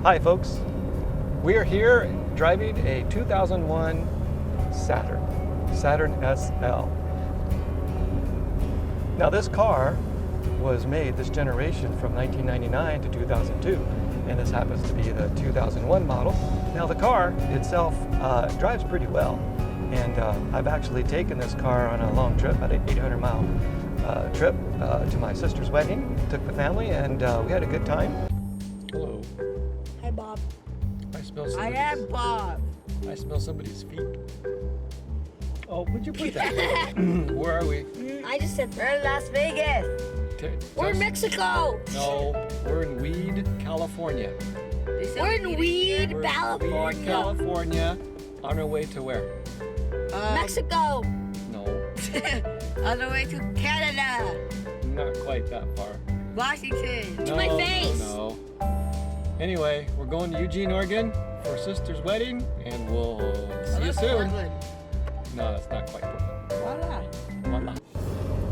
Hi folks, we are here driving a 2001 Saturn SL. Now this car was made, this generation, from 1999 to 2002, and this happens to be the 2001 model. Now the car itself drives pretty well, and I've actually taken this car on a long trip, about an 800-mile trip to my sister's wedding. Took the family, and we had a good time. Hello. Hi, Bob. I am Bob. I smell somebody's feet. Oh, would you put that? Where are we? I just said We're in Las Vegas. we're in Mexico. No, we're in Weed, California. We're in Weed, We're California. Weed, California, on our way to where? Mexico. No, On the way to Canada. not quite that far. Washington. No, my face. No. Anyway, we're going to Eugene, Oregon for sister's wedding, and we'll see you soon. Portland. No, that's not quite Portland. Voila. Voila.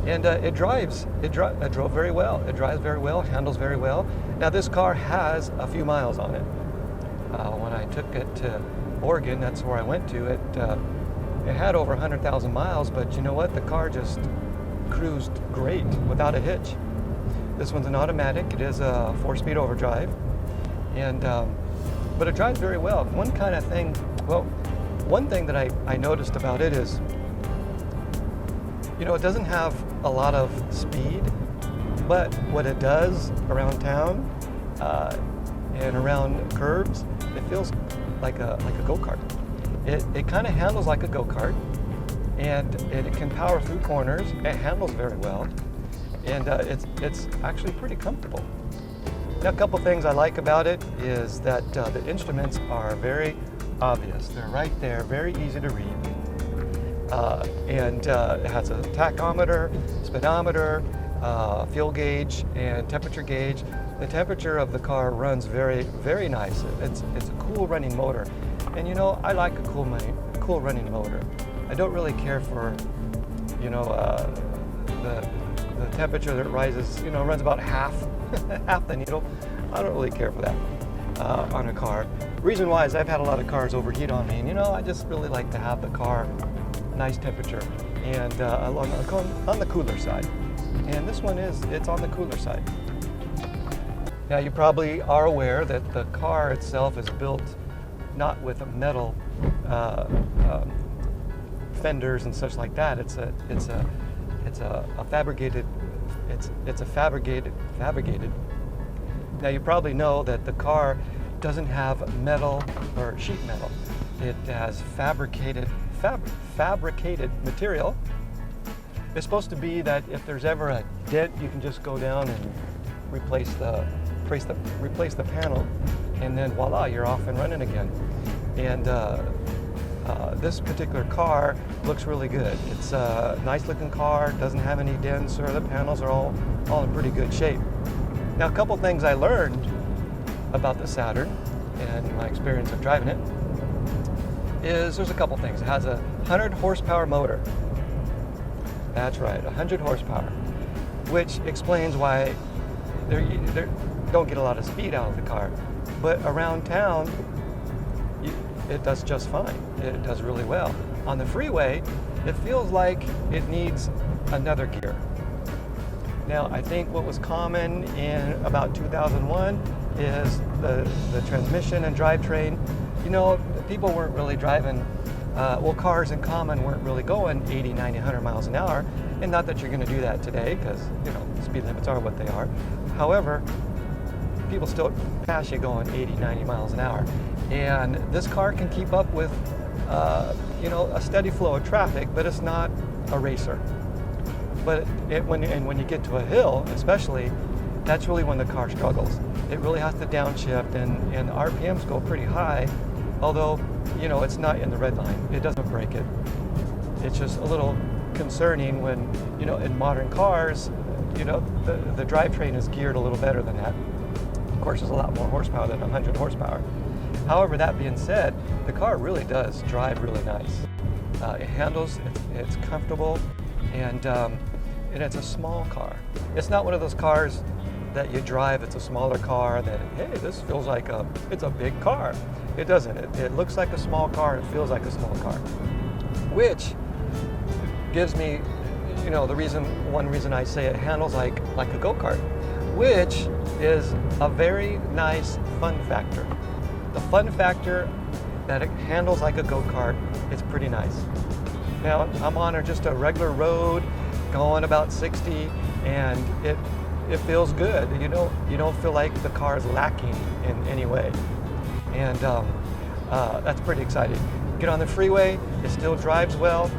And it drove very well. It drives very well, handles very well. Now this car has a few miles on it. When I took it to Oregon, that's where I went to, it had over 100,000 miles, but you know what? The car just cruised great without a hitch. This one's an automatic. It is a 4-speed overdrive, and but it drives very well. One thing that I noticed about it is, you know, it doesn't have a lot of speed, but what it does around town and around curves, it feels like a go-kart. It kind of handles like a go-kart, and it can power through corners. It handles very well, and it's actually pretty comfortable. Now, a couple things I like about it is that the instruments are very obvious. They're right there, very easy to read. And it has a tachometer, speedometer, fuel gauge, and temperature gauge. The temperature of the car runs very, very nice. It's a cool running motor. And you know, I like a cool running motor. I don't really care for, you know, the temperature that rises, you know, runs about half the needle. I don't really care for that on a car. Reason why is I've had a lot of cars overheat on me, and you know, I just really like to have the car nice temperature and on the cooler side. And this one it's on the cooler side. Now you probably are aware that the car itself is built not with metal fenders and such like that. It's a fabricated. Now you probably know that the car doesn't have metal or sheet metal. It has fabricated material. It's supposed to be that if there's ever a dent, you can just go down and replace the panel, and then voila, you're off and running again. And this particular car looks really good. It's a nice looking car, doesn't have any dents, or the panels are all in pretty good shape. Now, a couple things I learned about the Saturn and my experience of driving it is there's a couple things. It has a 100 horsepower motor. That's right, 100 horsepower, which explains why they don't get a lot of speed out of the car. But around town, it does just fine. It does really well. On the freeway, it feels like it needs another gear. Now, I think what was common in about 2001 is the transmission and drivetrain. You know, people weren't really driving, cars in common weren't really going 80, 90, 100 miles an hour. And not that you're going to do that today, because, you know, the speed limits are what they are. However, people still pass you going 80, 90 miles an hour. And this car can keep up with, you know, a steady flow of traffic, but it's not a racer. But when you get to a hill, especially, that's really when the car struggles. It really has to downshift, and the RPMs go pretty high, although, you know, it's not in the red line. It doesn't break it. It's just a little concerning when, you know, in modern cars, you know, the drivetrain is geared a little better than that. Of course, there's a lot more horsepower than 100 horsepower. However, that being said, the car really does drive really nice. It handles, it's comfortable, and it's a small car. It's not one of those cars that you drive, it's a smaller car, that, hey, this feels like it's a big car. It doesn't. It looks like a small car, it feels like a small car. Which gives me, one reason I say it handles like a go-kart, which is a very nice fun factor. The fun factor that it handles like a go-kart is pretty nice. Now, I'm on just a regular road, going about 60, and it feels good. You don't feel like the car is lacking in any way, and that's pretty exciting. Get on the freeway, it still drives well,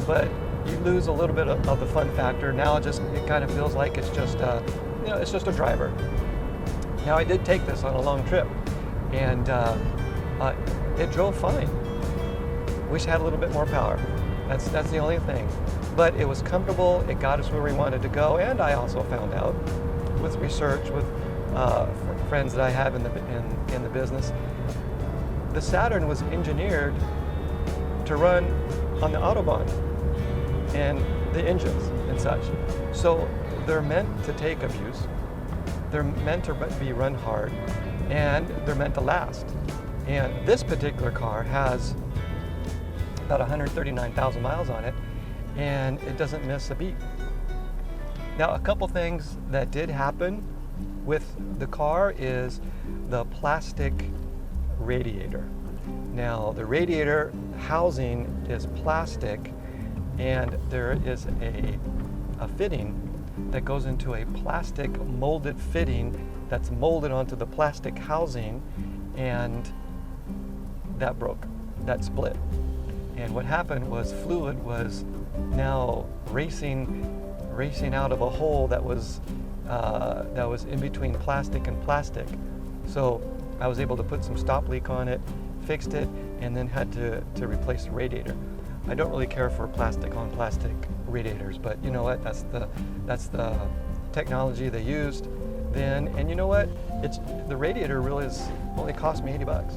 but you lose a little bit of the fun factor. Now it kind of feels like it's just a driver. Now, I did take this on a long trip, and it drove fine. Wish it had a little bit more power. That's the only thing. But it was comfortable, it got us where we wanted to go, and I also found out with research, with friends that I have in the business, the Saturn was engineered to run on the Autobahn and the engines and such. So they're meant to take abuse, they're meant to be run hard, and they're meant to last. And this particular car has about 139,000 miles on it, and it doesn't miss a beat. Now, a couple things that did happen with the car is the plastic radiator. Now, the radiator housing is plastic, and there is a fitting that goes into a plastic molded fitting that's molded onto the plastic housing, and that broke, that split. And what happened was fluid was now racing out of a hole that was in between plastic and plastic. So I was able to put some stop leak on it, fixed it, and then had to replace the radiator. I don't really care for plastic on plastic radiators, but you know what? That's the technology they used then. And you know what? The radiator really only cost me $80,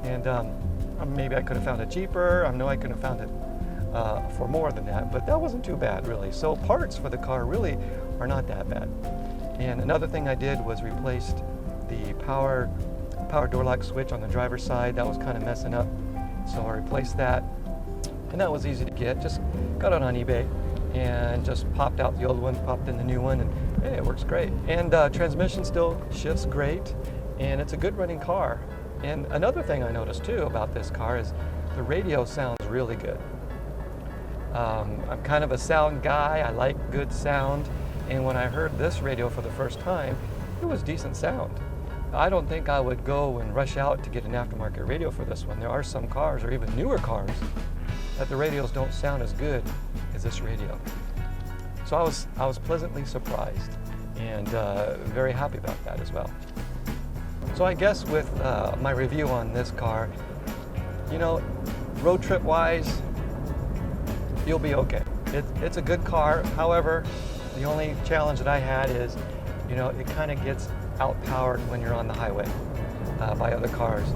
and maybe I could have found it cheaper. I know I could have found it for more than that, but that wasn't too bad, really. So parts for the car really are not that bad. And another thing I did was replaced the power door lock switch on the driver's side. That was kind of messing up, so I replaced that, and that was easy to get. Just got it on eBay and just popped out the old one, popped in the new one, and hey, it works great. And transmission still shifts great, and it's a good running car. And another thing I noticed too about this car is the radio sounds really good. I'm kind of a sound guy. I like good sound, and when I heard this radio for the first time, it was decent sound. I don't think I would go and rush out to get an aftermarket radio for this one. There are some cars, or even newer cars, that the radios don't sound as good as this radio. So I was pleasantly surprised, and very happy about that as well. So I guess with my review on this car, road trip wise, you'll be okay. It's a good car. However, the only challenge that I had is, it kind of gets outpowered when you're on the highway by other cars.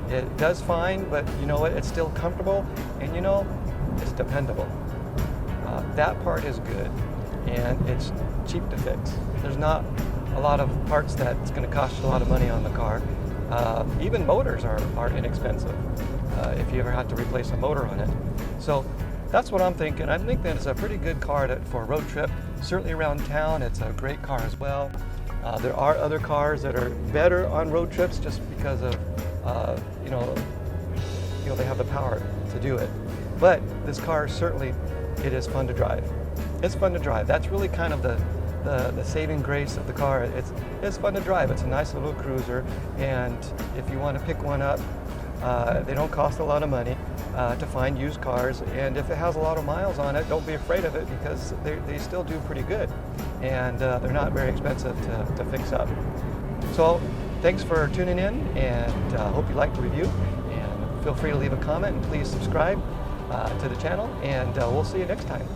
It does fine, but you know what? It's still comfortable, and it's dependable. That part is good, and it's cheap to fix. There's not a lot of parts that's going to cost you a lot of money on the car. Even motors are inexpensive if you ever have to replace a motor on it. So that's what I'm thinking. I think that it's a pretty good car for a road trip. Certainly around town, it's a great car as well. There are other cars that are better on road trips just because of, they have the power to do it. But this car certainly, it is fun to drive. It's fun to drive. That's really kind of the saving grace of the car. It's fun to drive. It's a nice little cruiser, and if you want to pick one up, they don't cost a lot of money to find used cars, and if it has a lot of miles on it, don't be afraid of it, because they still do pretty good, and they're not very expensive to fix up. So thanks for tuning in, and hope you liked the review, and feel free to leave a comment, and please subscribe to the channel, and we'll see you next time.